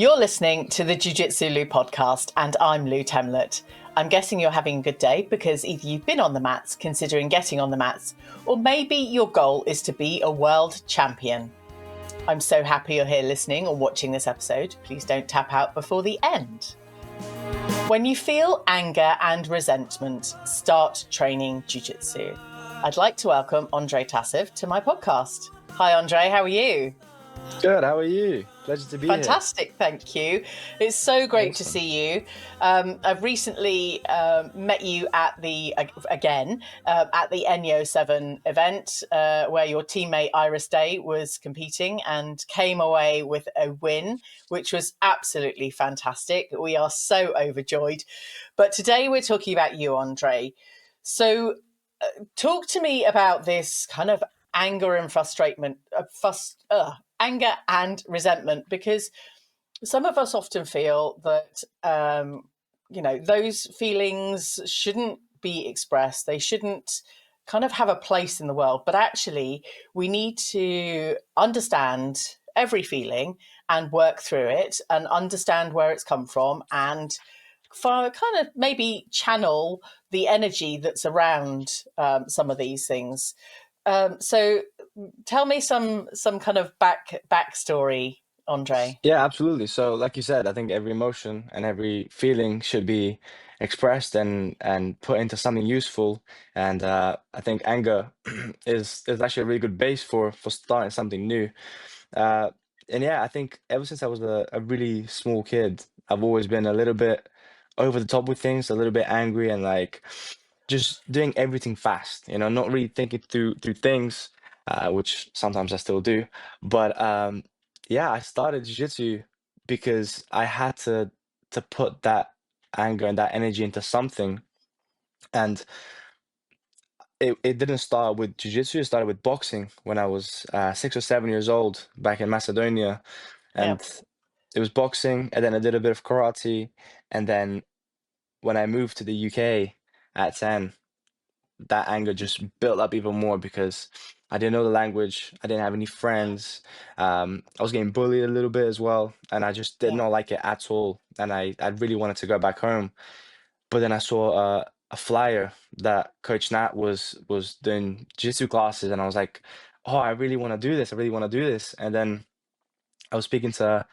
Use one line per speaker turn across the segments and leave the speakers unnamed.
You're listening to the Jiu Jitsu Lou podcast, and I'm Lou Temlett. I'm guessing you're having a good day because either you've been on the mats, considering getting on the mats, or maybe your goal is to be a world champion. I'm so happy you're here listening or watching this episode. Please don't tap out before the end. When you feel anger and resentment, start training Jiu Jitsu. I'd like to welcome Andrej Tasev to my podcast. Hi, Andrej. How are you?
Good. How are you? Pleasure to be here.
Fantastic. Thank you. It's so great to see you. I've recently met you at the E087 event where your teammate Iris Day was competing and came away with a win, which was absolutely fantastic. We are so overjoyed. But today we're talking about you, Andrej. So talk to me about this kind of anger and anger and resentment, because some of us often feel that those feelings shouldn't be expressed. They shouldn't kind of have a place in the world, but actually we need to understand every feeling and work through it and understand where it's come from and kind of maybe channel the energy that's around some of these things. So tell me some kind of backstory, Andrej.
Yeah, absolutely. So, like you said, I think every emotion and every feeling should be expressed and put into something useful. And I think anger is actually a really good base for starting something new. And yeah, I think ever since I was a really small kid, I've always been a little bit over the top with things, a little bit angry, and like just doing everything fast. Not really thinking through things, which sometimes I still do. But yeah, I started jiu-jitsu because I had to put that anger and that energy into something. And it didn't start with jiu-jitsu, it started with boxing when I was 6 or 7 years old back in Macedonia.
Yeah.
And it was boxing, and then I did a bit of karate. And then when I moved to the UK at 10, that anger just built up even more because I didn't know the language. I didn't have any friends. I was getting bullied a little bit as well, and I just did
Yeah.
not like it at all. And I really wanted to go back home. But then I saw a flyer that Coach Nat was doing jiu-jitsu classes, and I was like, oh, I really want to do this. I really want to do this. And then I was speaking to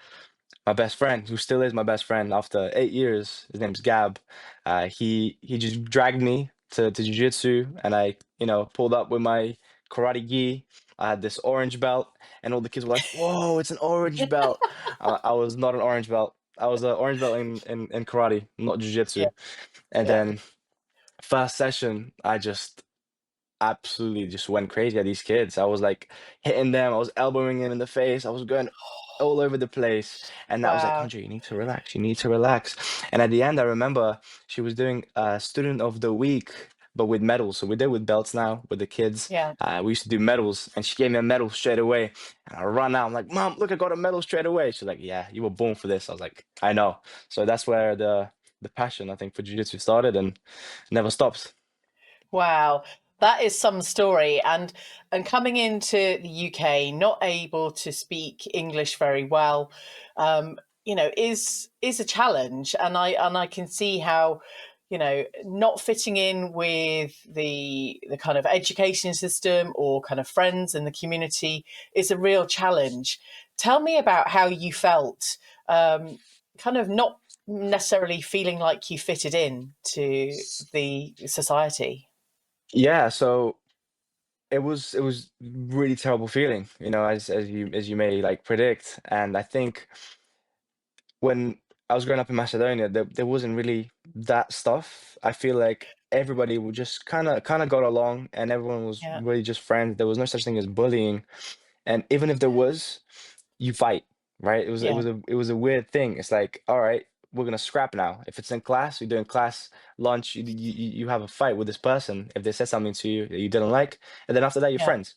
my best friend, who still is my best friend after 8 years. His name's Gab. He just dragged me to jiu-jitsu, and I pulled up with my karate gi. I had this orange belt, and all the kids were like, "Whoa, it's an orange belt!" I was not an orange belt. I was an orange belt in karate, not
Yeah.
jiu-jitsu. And
Yeah.
then first session, I just absolutely just went crazy at these kids. I was like hitting them, I was elbowing them in the face, I was going all over the place. And that was like,
Wow.
Andre, you need to relax, you need to relax. And at the end, I remember she was doing Student of the Week, but with medals. So we did with belts now with the kids.
Yeah.
We used to do medals, and she gave me a medal straight away. And I run out, I'm like, Mom, look, I got a medal straight away. She's like, yeah, you were born for this. I was like, I know. So that's where the passion, I think, for jiu-jitsu started and never stopped.
Wow. That is some story. And coming into the UK, not able to speak English very well, is a challenge. And I can see how, not fitting in with the kind of education system or kind of friends and the community is a real challenge. Tell me about how you felt, kind of not necessarily feeling like you fitted in to the society.
Yeah, so it was really terrible feeling, as you may like predict. And I think when I was growing up in Macedonia, there wasn't really that stuff. I feel like everybody would just kind of got along, and everyone was
Yeah.
really just friends. There was no such thing as bullying, and even if there was, you fight, right? It was it
Yeah.
was a it was a weird thing. It's like, all right, we're gonna scrap now. If it's in class, you're doing class lunch, you have a fight with this person if they said something to you that you didn't like, and then after that, you're
Yeah.
friends.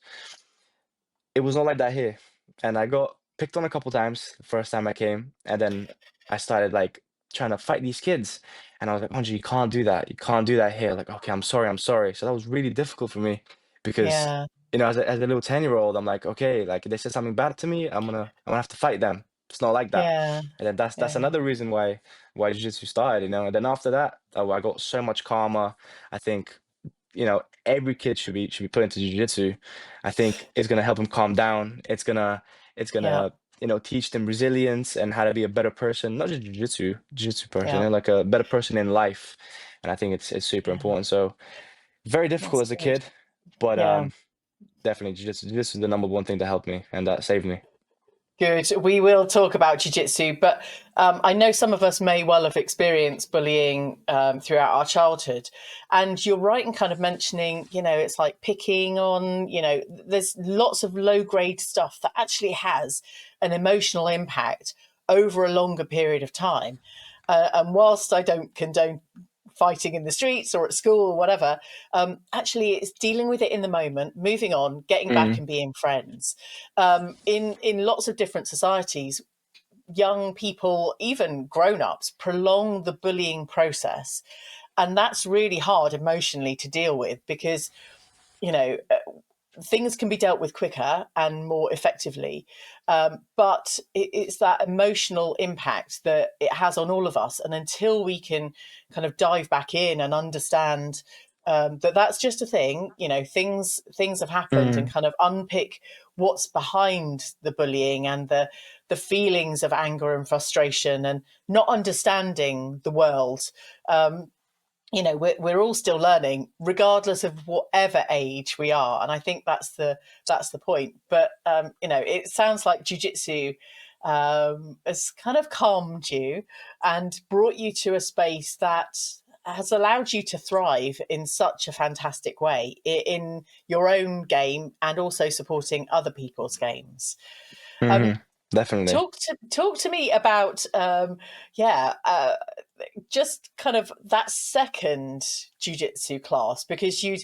It was not like that here, and I got picked on a couple times the first time I came, and then I started like trying to fight these kids, and I was like, Anji, you can't do that. You can't do that here. Like, okay, I'm sorry, I'm sorry. So that was really difficult for me because
Yeah.
as a little 10-year-old, I'm like, okay, like if they said something bad to me, I'm gonna have to fight them. It's not like that.
Yeah.
And then that's
Yeah.
another reason why jiu-jitsu started, you know. And then after that, I got so much calmer. I think, you know, every kid should be put into jiu-jitsu. I think it's gonna help them calm down. It's
Yeah.
gonna, you know, teach them resilience and how to be a better person, not just jiu-jitsu person, you
Yeah.
know, like a better person in life. And I think it's super
Yeah.
important. So very difficult
That's
as a
good.
kid, but
Yeah.
definitely jiu-jitsu is the number one thing that helped me and that saved me.
Good. We will talk about jiu-jitsu, but I know some of us may well have experienced bullying throughout our childhood. And you're right in kind of mentioning, you know, it's like picking on, you know, there's lots of low-grade stuff that actually has an emotional impact over a longer period of time. And whilst I don't condone fighting in the streets or at school or whatever, actually it's dealing with it in the moment, moving on, getting back
Mm,
and being friends. In lots of different societies, young people, even grown-ups, prolong the bullying process, and that's really hard emotionally to deal with because, you know, things can be dealt with quicker and more effectively. But it's that emotional impact that it has on all of us. And until we can kind of dive back in and understand that that's just a thing, you know, things have happened, and
mm,
kind of unpick what's behind the bullying and the feelings of anger and frustration and not understanding the world. You know, we're all still learning regardless of whatever age we are, and I think that's the point. But you know, it sounds like jiu-jitsu has kind of calmed you and brought you to a space that has allowed you to thrive in such a fantastic way in your own game and also supporting other people's games. um,
mm, definitely.
talk to me about yeah just kind of that second jujitsu class, because you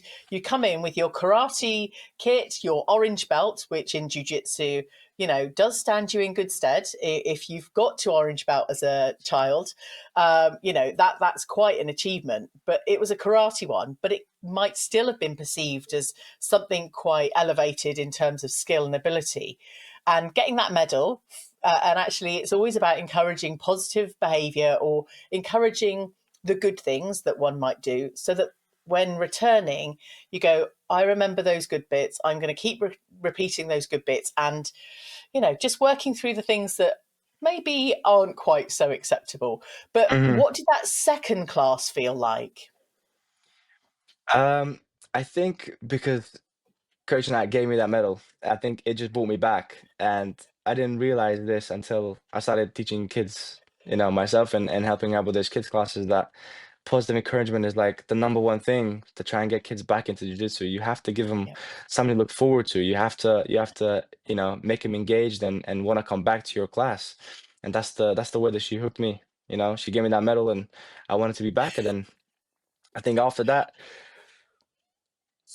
come in with your karate kit, your orange belt, which in jujitsu, you know, does stand you in good stead if you've got to orange belt as a child. You know, that's quite an achievement. But it was a karate one, but it might still have been perceived as something quite elevated in terms of skill and ability. And getting that medal, and actually, it's always about encouraging positive behavior or encouraging the good things that one might do, so that when returning, you go, I remember those good bits. I'm going to keep repeating those good bits, and, you know, just working through the things that maybe aren't quite so acceptable. But
Mhm.
what did that second class feel like?
Um, I think because Coach Nat gave me that medal, I think it just brought me back. And I didn't realize this until I started teaching kids, you know, myself and helping out with those kids classes, that positive encouragement is like the number one thing to try and get kids back into jiu-jitsu. You have to give them
Yeah,
something to look forward to. You have to, you know, make them engaged and want to come back to your class. And that's the way that she hooked me. You know, she gave me that medal and I wanted to be back. And then I think after that,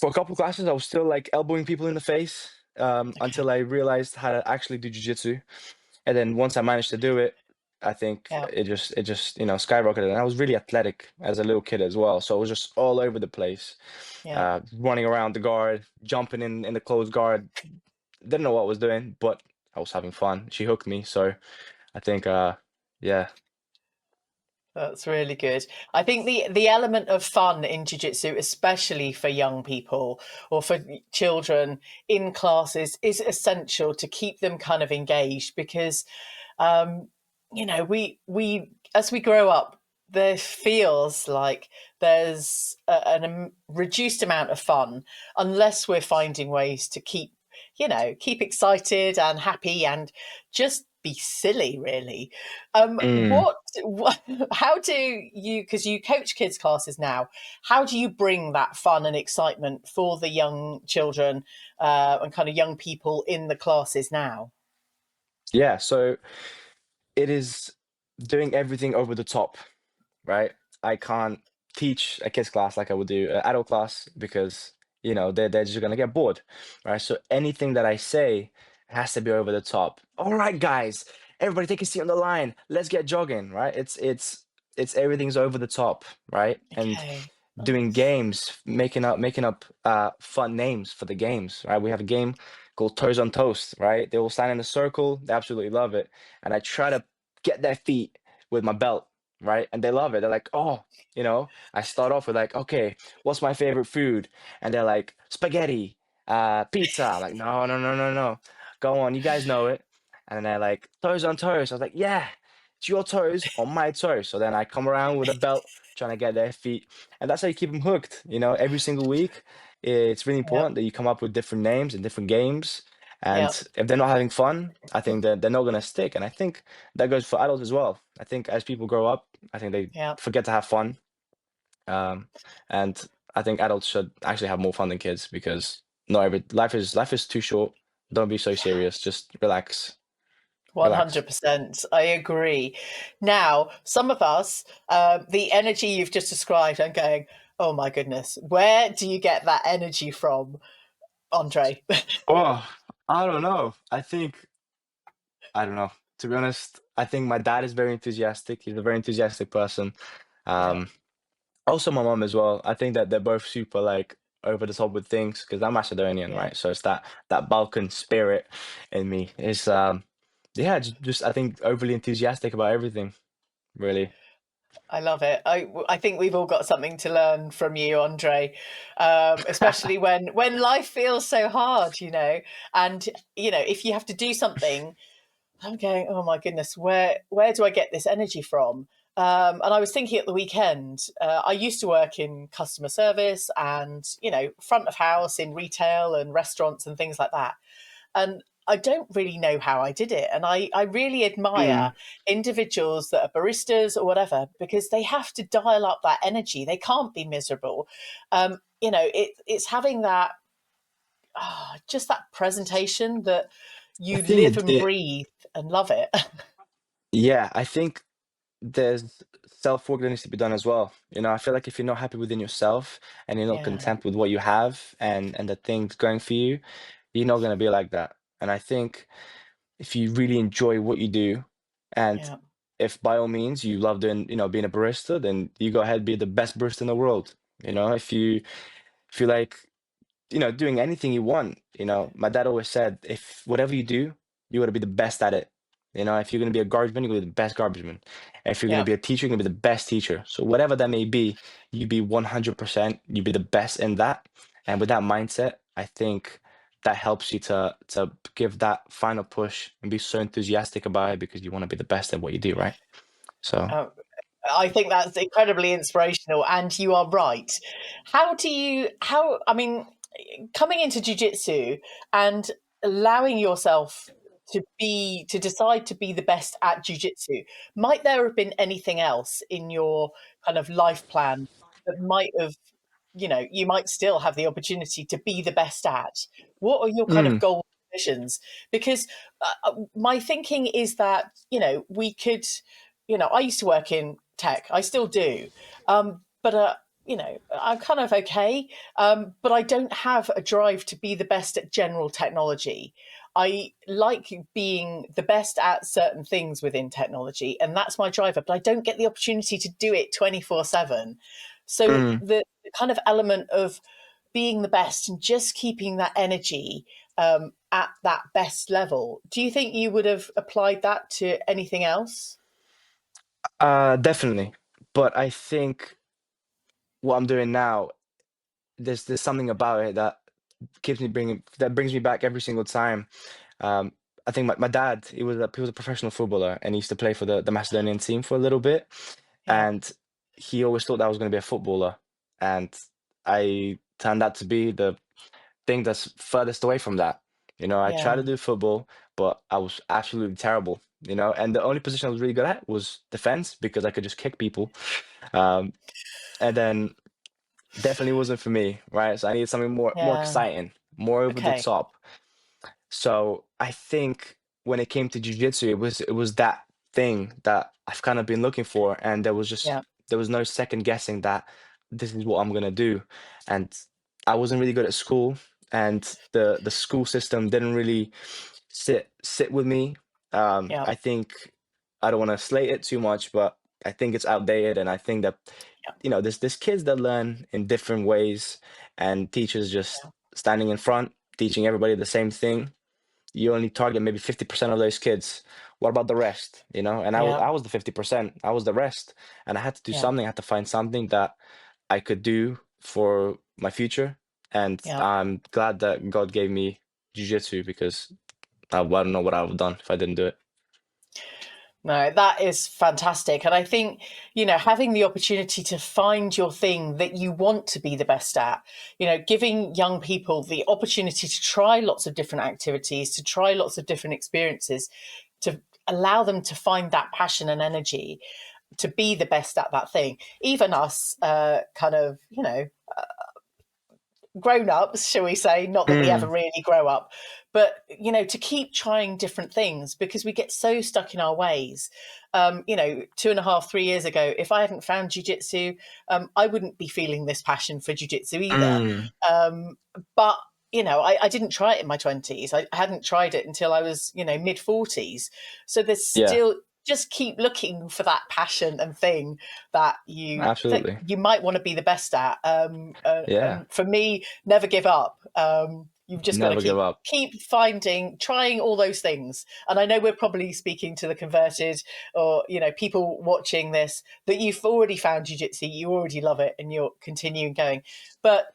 for a couple classes, I was still like elbowing people in the face
okay,
until I realized how to actually do jiu-jitsu. And then once I managed to do it, I think
yeah,
it just you know skyrocketed. And I was really athletic as a little kid as well, so I was just all over the place,
yeah.
running around the guard, jumping in the closed guard. Didn't know what I was doing, but I was having fun. She hooked me, so I think yeah.
That's really good. I think the element of fun in jiu-jitsu, especially for young people or for children in classes, is essential to keep them kind of engaged, because um, you know, we as we grow up, there feels like there's an reduced amount of fun unless we're finding ways to keep, you know, keep excited and happy and just be silly, really.
Mm.
What how do you, because you coach kids classes now, how do you bring that fun and excitement for the young children and kind of young people in the classes now?
Yeah, so it is doing everything over the top, right? I can't teach a kids class like I would do an adult class because you know they're just gonna get bored, right? So anything that I say has to be over the top. All right, guys, everybody take a seat on the line. Let's get jogging, right? It's everything's over the top, right? And
Okay.
doing
Nice.
games, making up fun names for the games, right? We have a game called Toes on Toast, right? They all stand in a circle. They absolutely love it. And I try to get their feet with my belt, right? And they love it. They're like, oh, I start off with like, okay, what's my favorite food? And they're like, spaghetti, pizza. I'm like, no, no, no, no, no. Go on, you guys know it. And they're like, toes on toes. I was like, yeah, it's your toes on my toes. So then I come around with a belt, trying to get their feet. And that's how you keep them hooked, every single week. It's really
Yeah.
important that you come up with different names and different games. And
Yeah.
if they're not having fun, I think that they're not going to stick. And I think that goes for adults as well. I think as people grow up, I think they
Yeah.
forget to have fun. Um, and I think adults should actually have more fun than kids because not every life is too short. Don't be so serious. Just relax. Relax.
100%. I agree. Now, some of us, the energy you've just described, I'm going, oh my goodness, where do you get that energy from, Andre?
Oh, I don't know. I don't know. To be honest, I think my dad is very enthusiastic. He's a very enthusiastic person.
Yeah.
Um, Also my mom as well. I think that they're both super like over the top with things because I'm Macedonian,
Yeah.
right? So it's that Balkan spirit in me. It's yeah, just I think overly enthusiastic about everything, really.
I love it. I think we've all got something to learn from you, Andre, especially when life feels so hard, and if you have to do something, I'm going, oh my goodness, where do I get this energy from? And I was thinking at the weekend, I used to work in customer service and front of house in retail and restaurants and things like that. And I don't really know how I did it. And I really
Mm,
admire individuals that are baristas or whatever, because they have to dial up that energy. They can't be miserable. It's having that, just that presentation that
I
you
think
live and breathe and love it.
yeah, I think there's self-work that needs to be done as well. I feel like if you're not happy within yourself and you're not
Yeah,
content with what you have and the things going for you, you're not gonna be like that. And I think if you really enjoy what you do, and
yeah,
if by all means you love doing, being a barista, then you go ahead, be the best barista in the world. If you feel like doing anything you want. My dad always said, if whatever you do, you got to be the best at it. If you're going to be a garbage man, you're going to be the best garbage man. If you're going to
yeah.
be a teacher, you're going to be the best teacher. So whatever that may be, you be 100%, you be the best in that. And with that mindset, I think that helps you to give that final push and be so enthusiastic about it because you want to be the best at what you do, right? So,
Oh, I think that's incredibly inspirational, and you are right. I mean, coming into jujitsu and allowing yourself to decide to be the best at jujitsu, might there have been anything else in your kind of life plan that might have, you might still have the opportunity to be the best at? What are your kind of
mm,
goals and visions? Because my thinking is that, we could, I used to work in tech, I still do. But I'm kind of okay. But I don't have a drive to be the best at general technology. I like being the best at certain things within technology, and that's my driver. But I don't get the opportunity to do it 24/7. So
mm.
the kind of element of being the best and just keeping that energy at that best level. Do you think you would have applied that to anything else?
Definitely. But I think what I'm doing now, there's something about it that brings me back every single time. Um, I think my dad, he was a professional footballer and he used to play for the Macedonian team for a little bit,
Yeah,
and he always thought that I was going to be a footballer, and I turned out to be the thing that's furthest away from that. I tried to
yeah,
do football, but I was absolutely terrible. And the only position I was really good at was defense because I could just kick people. Um, and then definitely wasn't for me, right? So I needed something more
yeah.
exciting, more over the
Okay.
top. So I think when it came to jiu-jitsu, it was that thing that I've kind of been looking for, and
Yeah,
there was no second guessing that this is what I'm gonna do. And I wasn't really good at school, and the school system didn't really sit with me.
yeah,
I think I don't want to slate it too much, but I think it's outdated, and I think that
yeah,
there's kids that learn in different ways, and teachers just standing in front teaching everybody the same thing, you only target maybe 50% of those kids. What about the rest? You know, and
Yeah.
I was the 50%. I was the rest, and I had to do
Yeah.
something. I had to find something that I could do for my future. And
Yeah.
I'm glad that God gave me jiu-jitsu, because I don't know what I would have done if I didn't do it.
No, that is fantastic. And I think, having the opportunity to find your thing that you want to be the best at, giving young people the opportunity to try lots of different activities, to try lots of different experiences, to allow them to find that passion and energy to be the best at that thing. Even us, grown-ups, shall we say, not that we ever
Mm,
really grow up, but to keep trying different things, because we get so stuck in our ways. 2.5 3 years ago, if I hadn't found jiu-jitsu, I wouldn't be feeling this passion for jiu-jitsu either.
mm,
But I didn't try it in my 20s. I hadn't tried it until I was mid 40s. So there's
yeah,
still, just keep looking for that passion and thing that
absolutely.
you might want to be the best at.
Yeah,
And for me, never give up. You've just got to
never give up.
keep trying all those things. And I know we're probably speaking to the converted, or people watching this, that you've already found jiu-jitsu, you already love it, and you're continuing going. But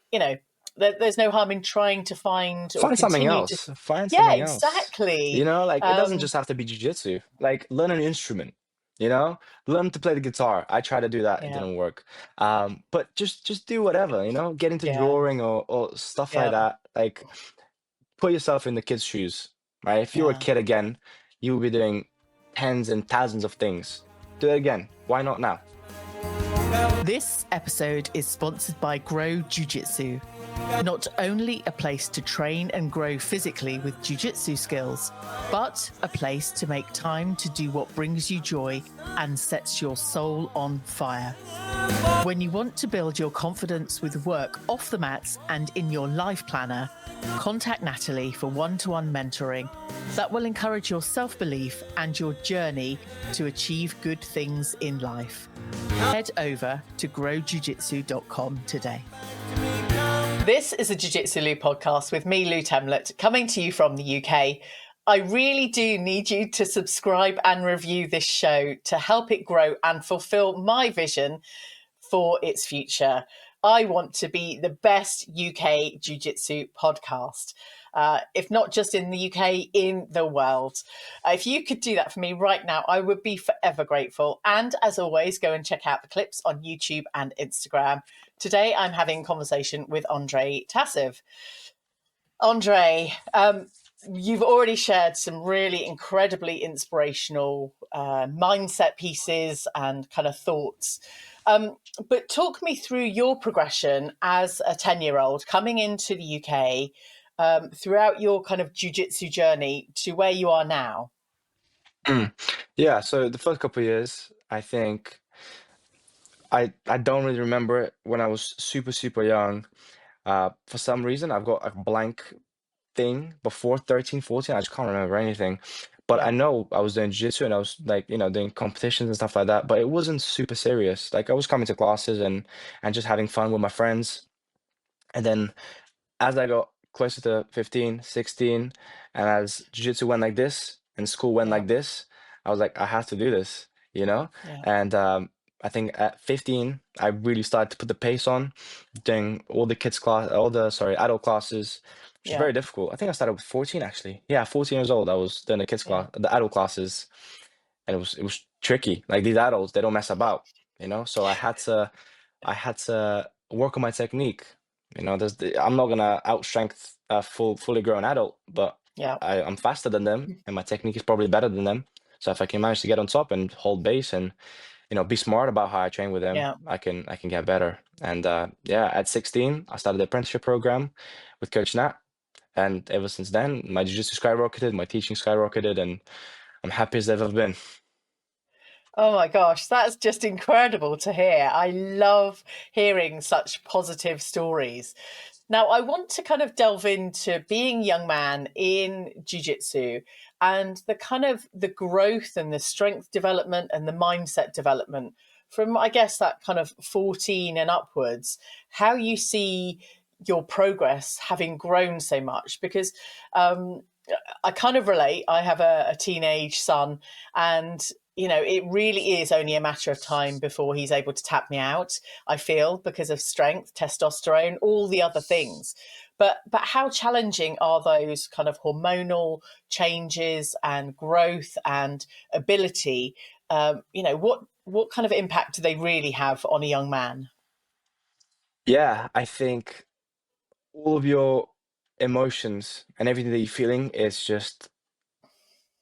there's no harm in trying to find or
Find something
continue to.
else. Find
Yeah,
something else. You
exactly.
know, like it doesn't just have to be jiu-jitsu. Like learn an instrument, you know? Learn to play the guitar. I tried to do that, it
Yeah,
didn't work. But just do whatever, you know? Get into
yeah,
drawing or stuff like
yeah,
that. Like put yourself in the kid's shoes, right? If you were a
yeah.
kid again, you would be doing tens and thousands of things. Do it again. Why not now?
This episode is sponsored by Grow Jiu Jitsu. Not only a place to train and grow physically with jiu-jitsu skills, but a place to make time to do what brings you joy and sets your soul on fire. When you want to build your confidence with work off the mats and in your life planner, contact Natalie for one-to-one mentoring that will encourage your self-belief and your journey to achieve good things in life. Head over to growjujitsu.com today. This is a Jiu-Jitsu Lou podcast with me, Lou Temlett, coming to you from the UK. I really do need you to subscribe and review this show to help it grow and fulfill my vision for its future. I want to be the best UK Jiu-Jitsu podcast, if not just in the UK, in the world. If you could do that for me right now, I would be forever grateful. And as always, go and check out the clips on YouTube and Instagram. Today, I'm having a conversation with Andrej Tasev. Andrej, you've already shared some really incredibly inspirational mindset pieces and kind of thoughts. But talk me through your progression as a 10-year-old coming into the UK, throughout your kind of jiu-jitsu journey to where you are now.
Mm. Yeah, so the first couple of years, I think I don't really remember it when I was super young. For some reason, I've got a blank thing before 13, 14. I just can't remember anything. But I
Yeah,
know I was doing jiu-jitsu and I was like, doing competitions and stuff like that, but it wasn't super serious. Like I was coming to classes and just having fun with my friends. And then as I got closer to 15, 16, and as jiu-jitsu went like this and school went
yeah,
like this, I was like, I have to do this, you know?
yeah,
And I think at 15, I really started to put the pace on, doing all the adult classes, which is
yeah,
very difficult. I think I started with 14 actually. Yeah, 14 years old. I was doing
yeah,
the adult classes, and it was tricky. Like these adults, they don't mess about, So I had to work on my technique. I'm not gonna outstrength a fully grown adult, but
yeah,
I'm faster than them, and my technique is probably better than them. So if I can manage to get on top and hold base and be smart about how I train with them,
yeah.
I can get better. And yeah, at 16, I started the apprenticeship program with Coach Nat, and ever since then, my jiu-jitsu skyrocketed, my teaching skyrocketed, and I'm happy as they've ever been.
Oh my gosh, that's just incredible to hear. I love hearing such positive stories. Now, I want to kind of delve into being a young man in jiu-jitsu and the kind of the growth and the strength development and the mindset development from, I guess, that kind of 14 and upwards, how you see your progress having grown so much? Because um, I kind of relate. I have a teenage son, and it really is only a matter of time before he's able to tap me out. I feel, because of strength, testosterone, all the other things. But how challenging are those kind of hormonal changes and growth and ability? What kind of impact do they really have on a young man?
Yeah, I think all of your emotions and everything that you're feeling is just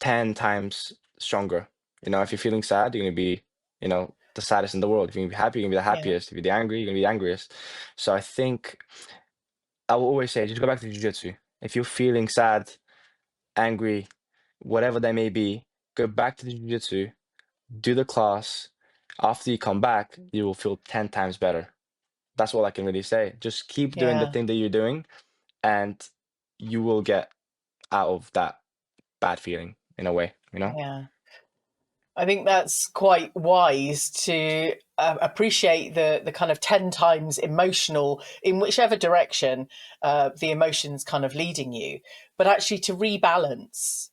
10 times stronger. If you're feeling sad, you're gonna be, the saddest in the world. If you're gonna be happy, you're gonna be the
Yeah,
happiest. If you're angry, you're gonna be the angriest. So I think I will always say, just go back to jiu-jitsu. If you're feeling sad, angry, whatever that may be, go back to the jiu-jitsu, do the class. After you come back, you will feel 10 times better. That's all I can really say. Just keep doing the
yeah,
thing that you're doing, and you will get out of that bad feeling in a way.
yeah. I think that's quite wise to appreciate the kind of 10 times emotional in whichever direction the emotions kind of leading you, but actually to rebalance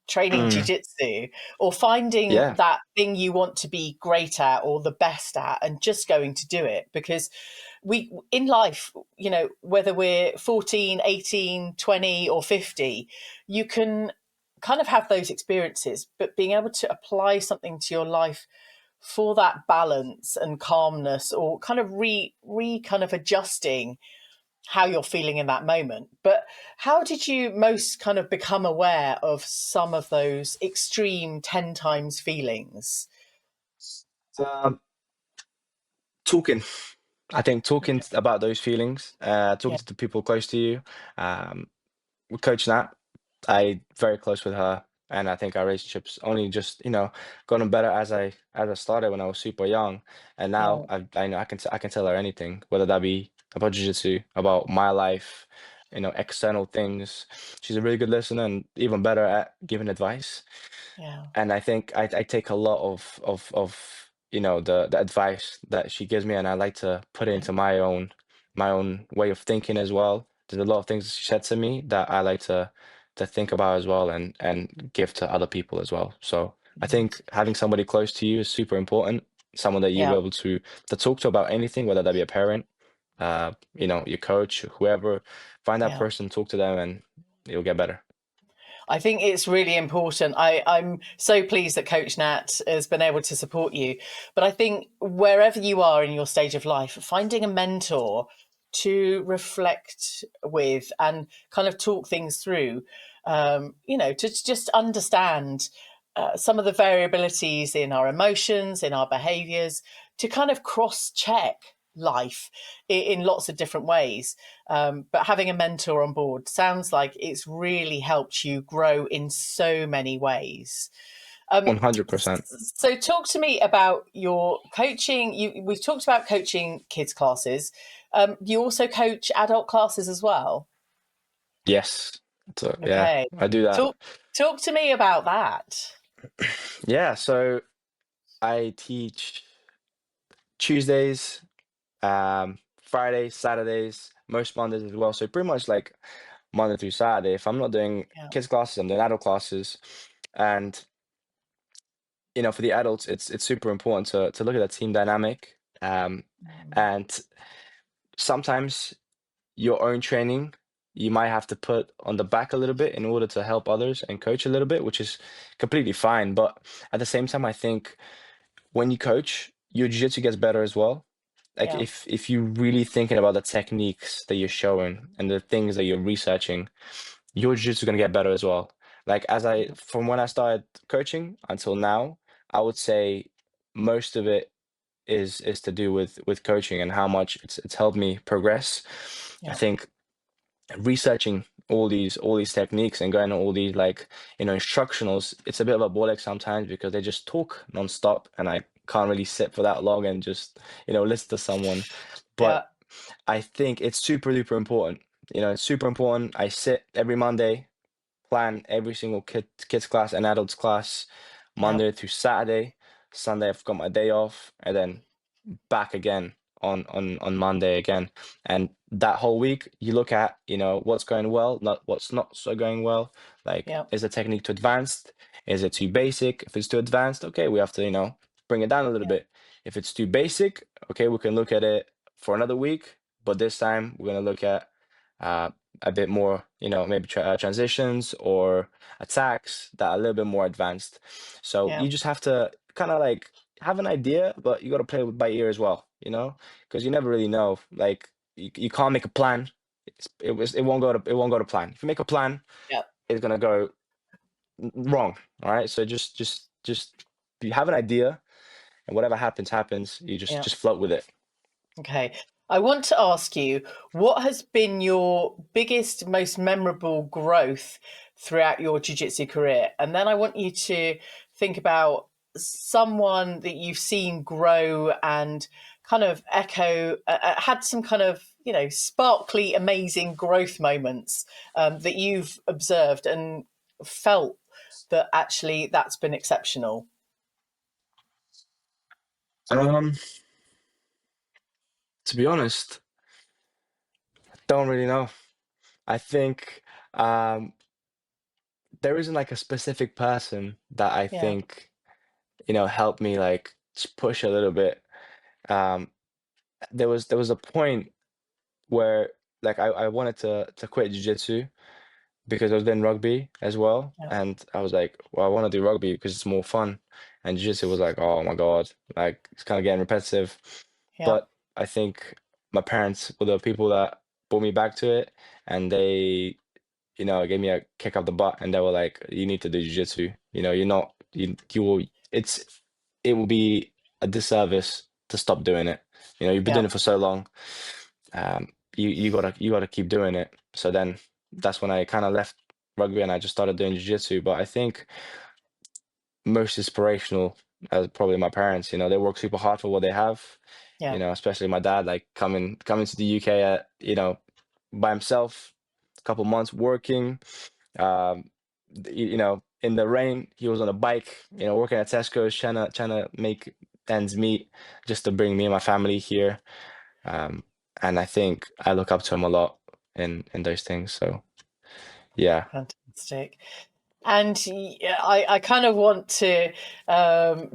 training
Mm,
jiu-jitsu or finding
yeah,
that thing you want to be great at or the best at and just going to do it. Because we in life, whether we're 14, 18, 20, or 50, you can kind of have those experiences, but being able to apply something to your life for that balance and calmness, or kind of re kind of adjusting how you're feeling in that moment. But how did you most kind of become aware of some of those extreme 10 times feelings?
um, talking. I think talking
Okay.
about those feelings, talking
Yeah,
to the people close to you. Um, with Coach Nat, I very close with her, and I think our relationships only just gotten better as I started when I was super young, and now
yeah,
I know I can tell her anything, whether that be about jiu-jitsu, about my life, external things. She's a really good listener and even better at giving advice.
yeah,
And I think I take a lot of the advice that she gives me, and I like to put it
yeah,
into my own way of thinking as well. There's a lot of things that she said to me that I like to think about as well, and give to other people as well. So I
yeah,
think having somebody close to you is super important. Someone that you're
yeah,
able to talk to about anything, whether that be a parent, your coach, whoever. Find that
yeah.
person, talk to them, and you'll get better.
I think it's really important. I'm so pleased that Coach Nat has been able to support you. But I think wherever you are in your stage of life, finding a mentor to reflect with and kind of talk things through, to just understand some of the variabilities in our emotions, in our behaviors, to kind of cross check life in lots of different ways. But having a mentor on board sounds like it's really helped you grow in so many ways. Um,
100%.
so, talk to me about your coaching. We've talked about coaching kids' classes. You also coach adult classes as well.
Yes. So yeah,
Okay,
I do that.
talk talk to me about that.
Yeah, so I teach Tuesdays, Fridays, Saturdays, most Mondays as well. So pretty much like Monday through Saturday. If I'm not doing
Yeah,
kids classes, I'm doing adult classes. And for the adults, it's super important to look at the team dynamic.
mm,
And sometimes your own training, you might have to put on the back a little bit in order to help others and coach a little bit, which is completely fine. But at the same time, I think when you coach, your jiu-jitsu gets better as well. Like
yeah,
if you're really thinking about the techniques that you're showing and the things that you're researching, your jiu-jitsu is gonna get better as well. Like from when I started coaching until now, I would say most of it is to do with coaching and how much it's helped me progress. I
yeah,
think researching all these techniques and going on all these like instructionals, it's a bit of a ball ache sometimes because they just talk nonstop and I can't really sit for that long and just listen to someone.
yeah,
But I think it's super duper important. It's super important. I sit every Monday, plan every single kids class and adults class,
yeah,
Monday through Saturday. Sunday I've got my day off, and then back again on Monday again. And that whole week, you look at, what's going well, not what's not so going well. Like,
Yeah.
is the technique too advanced? Is it too basic? If it's too advanced, okay, we have to, bring it down a little
Yeah.
bit. If it's too basic, okay, we can look at it for another week, but this time we're gonna look at uh, a bit more, maybe transitions or attacks that are a little bit more advanced. So
Yeah.
you just have to kind of like have an idea, but you got to play with by ear as well, because you never really know. Like you can't make a plan. It won't go to plan. If you make a plan,
Yeah.
it's gonna go wrong. All right. So just you have an idea, and whatever happens, happens. You just
Yeah.
just float with it.
Okay. I want to ask you, what has been your biggest, most memorable growth throughout your jiu-jitsu career? And then I want you to think about someone that you've seen grow and kind of echo, had some kind of, sparkly, amazing growth moments that you've observed and felt that actually that's been exceptional.
Um, to be honest, don't really know. I think um there isn't like a specific person that I
Yeah.
think, helped me like just push a little bit. Um, there was a point where like I wanted to quit jiu-jitsu because I was doing rugby as well,
Yeah.
and I was like, well, I want to do rugby because it's more fun, and jiu-jitsu was like, oh my God, like it's kind of getting repetitive.
Yeah.
But I think my parents were the people that brought me back to it, and they gave me a kick up the butt, and they were like, "You need to do jiu-jitsu. You're not, you will, it will be a disservice to stop doing it. You've been
Yeah.
doing it for so long. Um, you gotta keep doing it." So then that's when I kind of left rugby and I just started doing jiu-jitsu. But I think most inspirational as probably my parents. They work super hard for what they have.
Yeah.
Especially my dad, like coming to the UK at by himself, a couple months working. Um, in the rain, he was on a bike, working at Tesco's, trying to make ends meet just to bring me and my family here. Um, and I think I look up to him a lot in those things. So yeah.
Fantastic. And I kind of want to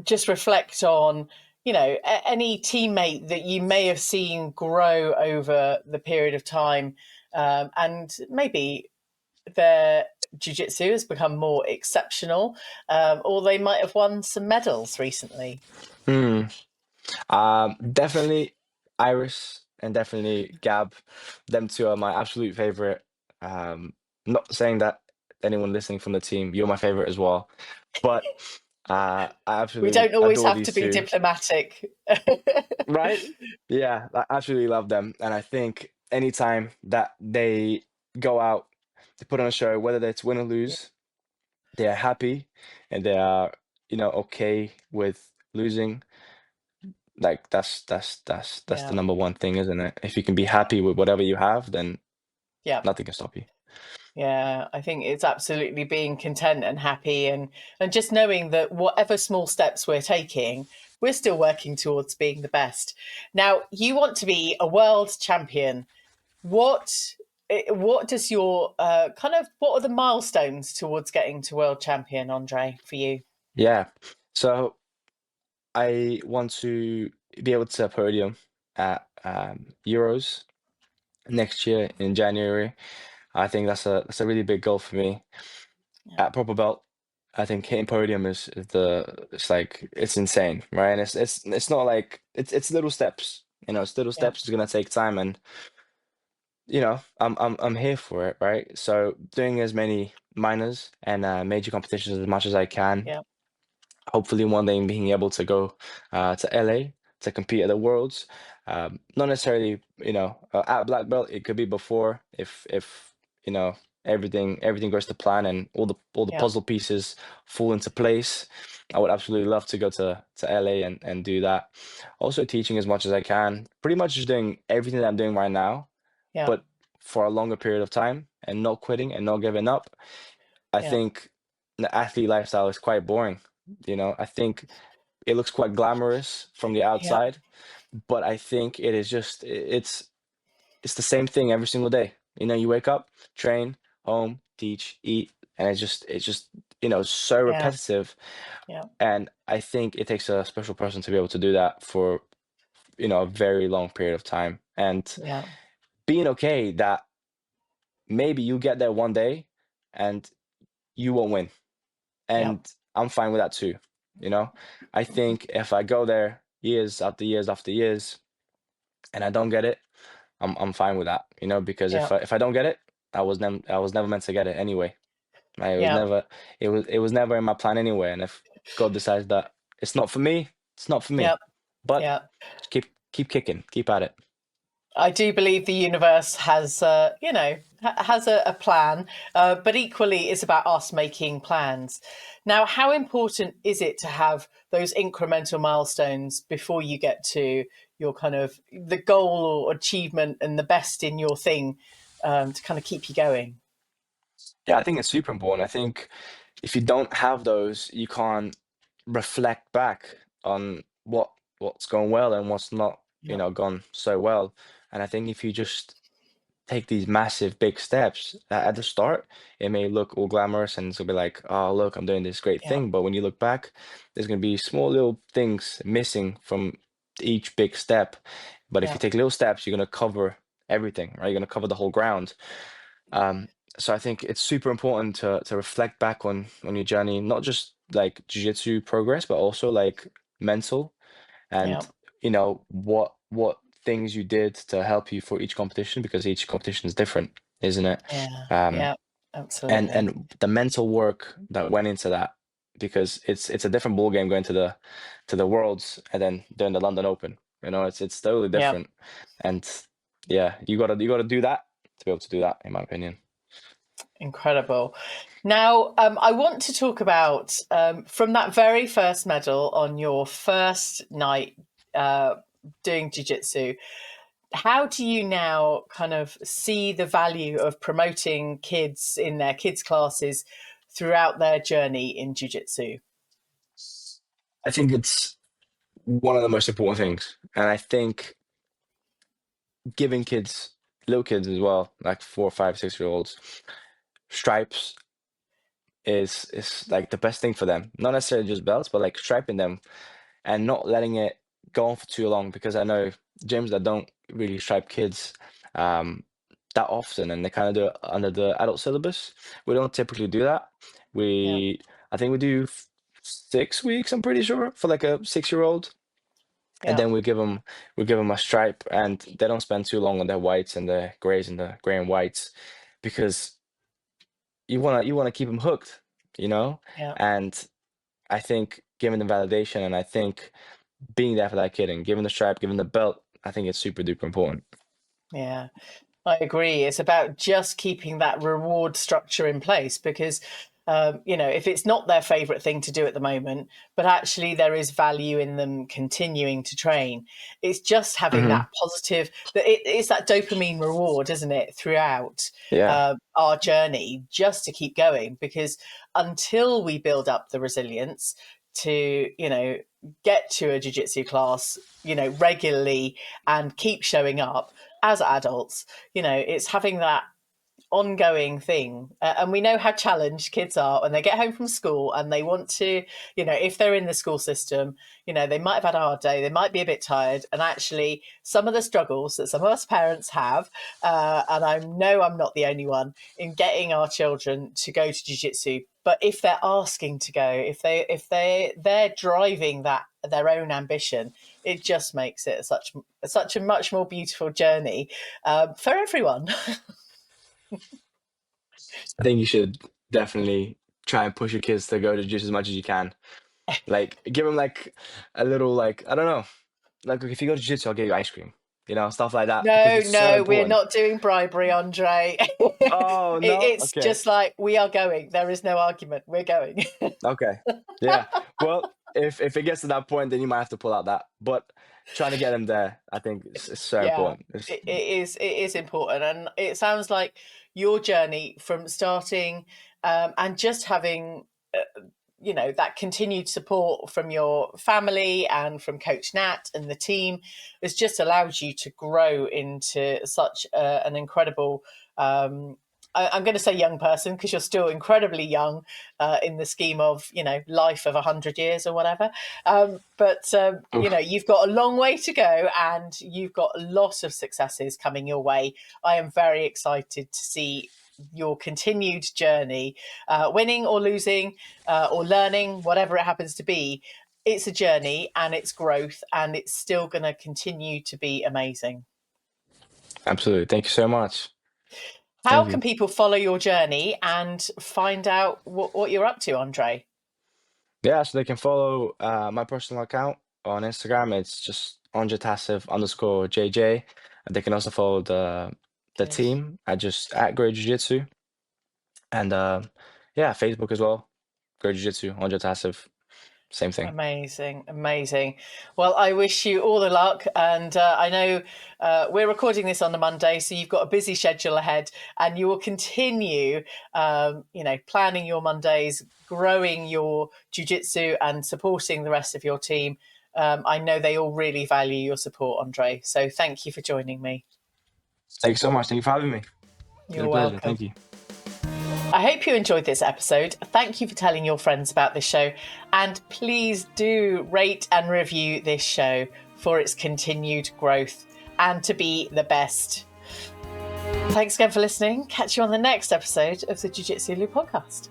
just reflect on, any teammate that you may have seen grow over the period of time, and maybe their jiu-jitsu has become more exceptional, or they might have won some medals recently.
Hmm. Definitely Iris and definitely Gab. Them two are my absolute favorite. Um, Not saying that anyone listening from the team, you're my favorite as well, but I
We
absolutely
don't always
adore
have to
these
be
two.
diplomatic.
Right? Yeah, I absolutely love them, and I think anytime that they go out to put on a show, whether it's win or
Yeah.
lose, they are happy and they are, okay with losing. Like that's the
Yeah.
number one thing, isn't it? If you can be happy with whatever you have, then
Yeah.
nothing can stop you.
Yeah, I think it's absolutely being content and happy, and just knowing that whatever small steps we're taking, we're still working towards being the best. Now, you want to be a world champion. What what does your what are the milestones towards getting to world champion, Andre, for you?
Yeah. So I want to be able to podium at Euros next year in January. I think that's a really big goal for me.
Yeah.
At proper belt, I think hitting podium is it's like it's insane, right? And it's not like it's little steps. It's little
Yeah.
steps. It's gonna take time, and I'm here for it, right? So doing as many minors and major competitions as much as I can.
Yeah.
Hopefully one day being able to go to LA to compete at the Worlds. Not necessarily, at black belt. It could be before if you know everything goes to plan and all the
Yeah.
puzzle pieces fall into place. I would absolutely love to go to LA and do that. Also teaching as much as I can. Pretty much just doing everything that I'm doing right now,
Yeah.
but for a longer period of time and not quitting and not giving up. I
Yeah.
think the athlete lifestyle is quite boring. I think it looks quite glamorous from the
Yeah,
outside, but I think it is just it's the same thing every single day. You know, you wake up, train, home, teach, eat, and it's just so
yeah,
repetitive.
yeah,
And I think it takes a special person to be able to do that for a very long period of time, and
yeah,
being okay that maybe you get there one day and you won't win,
yeah,
and I'm fine with that too. You know, I think if I go there years after years after years and I don't get it, I'm fine with that. Because
yeah,
if I don't get it, I was never meant to get it anyway. Right? It was
yeah,
never it was never in my plan anyway. And if God decides that it's not for me, it's not for
yeah,
me. But
yeah.
just keep kicking, keep at it.
I do believe the universe has, has a plan, but equally it's about us making plans. Now, how important is it to have those incremental milestones before you get to your kind of the goal or achievement and the best in your thing, to kind of keep you going?
Yeah, I think it's super important. I think if you don't have those, you can't reflect back on what's going well and what's not,
Yeah,
gone so well. And I think if you just take these massive big steps at the start, it may look all glamorous and it's gonna be like, oh look, I'm doing this great
yeah,
thing. But when you look back, there's gonna be small little things missing from each big step. But if
yeah,
you take little steps, you're gonna cover everything, right? You're gonna cover the whole ground. Um, so I think it's super important to reflect back on your journey, not just like jiu-jitsu progress, but also like mental
yeah,
and what things you did to help you for each competition, because each competition is different, isn't it?
yeah,
Um,
yeah,
and
absolutely.
and the mental work that went into that, because it's a different ball game going to the Worlds and then doing the London Open. It's totally
Yeah.
different, and yeah, you gotta do that to be able to do that, in my opinion.
Incredible. Now, I want to talk about from that very first medal on your first night uh, doing jiu-jitsu. How do you now kind of see the value of promoting kids in their kids' classes throughout their journey in jiu-jitsu?
I think it's one of the most important things, and I think giving kids, little kids as well, like 4, 5, 6-year-olds, stripes is like the best thing for them. Not necessarily just belts, but like striping them and not letting it go on for too long. Because I know gyms that don't really stripe kids um, that often, and they kind of do it under the adult syllabus. We don't typically do that.
Yeah,
I think we do 6 weeks. I'm pretty sure for like a 6-year-old, and
yeah,
then we give them a stripe, and they don't spend too long on their whites and the grays and the gray and whites, because you wanna keep them hooked, you know.
yeah,
And I think giving them validation, and I think being there for that kid and giving the stripe, giving the belt, I think it's super duper important.
yeah. I agree. It's about just keeping that reward structure in place because, if it's not their favorite thing to do at the moment, but actually there is value in them continuing to train, it's just having
Hmm.
that positive, it's that dopamine reward, isn't it, throughout
Yeah.
our journey, just to keep going. Because until we build up the resilience to, get to a jiu-jitsu class, regularly and keep showing up as adults, it's having that ongoing thing. And we know how challenged kids are when they get home from school and they want to, if they're in the school system, they might have had a hard day, they might be a bit tired. And actually, some of the struggles that some of us parents have, and I know I'm not the only one, in getting our children to go to jiu-jitsu. But if they're asking to go, if they're driving that their own ambition, it just makes it such a much more beautiful journey for everyone.
I think you should definitely try and push your kids to go to jiu as much as you can. Like, give them like a little, like, I don't know, like, if you go to jiu-jitsu, I'll get you ice cream, stuff like that, because
No,
it's so
no, we're
important.
not doing bribery, Andre.
Oh no,
It's
okay.
just like we are going. There is no argument. We're going.
Okay. Yeah. Well, if it gets to that point, then you might have to pull out that. But trying to get him there, I think is so
Yeah,
important. It's,
it is important, and it sounds like your journey from starting and just having that continued support from your family and from Coach Nat and the team has just allowed you to grow into such an incredible, I'm going to say young person, because you're still incredibly young in the scheme of, life of 100 years or whatever. But you've got a long way to go, and you've got a lot of successes coming your way. I am very excited to see your continued journey, winning or losing, or learning, whatever it happens to be. It's a journey and it's growth, and it's still going to continue to be amazing.
Absolutely. Thank you so much.
How
Thank
can
you.
people follow your journey and find out what you're up to, Andrej?
Yeah, so they can follow my personal account on Instagram. It's just Andrej Tasev _JJ. And they can also follow the
Good.
team at Grow Jiu Jitsu. And yeah, Facebook as well. Grow Jiu Jitsu, Andrej Tasev, same thing.
Amazing. Well, I wish you all the luck. And I know we're recording this on the Monday, so you've got a busy schedule ahead, and you will continue, planning your Mondays, growing your jiu-jitsu and supporting the rest of your team. I know they all really value your support, Andrej. So thank you for joining me.
Thank you so much. Thank you for having me. It's been
You're
a pleasure.
welcome.
Thank you.
I hope you enjoyed this episode. Thank you for telling your friends about this show. And please do rate and review this show for its continued growth and to be the best. Thanks again for listening. Catch you on the next episode of the Jiu Jitsu Lu podcast.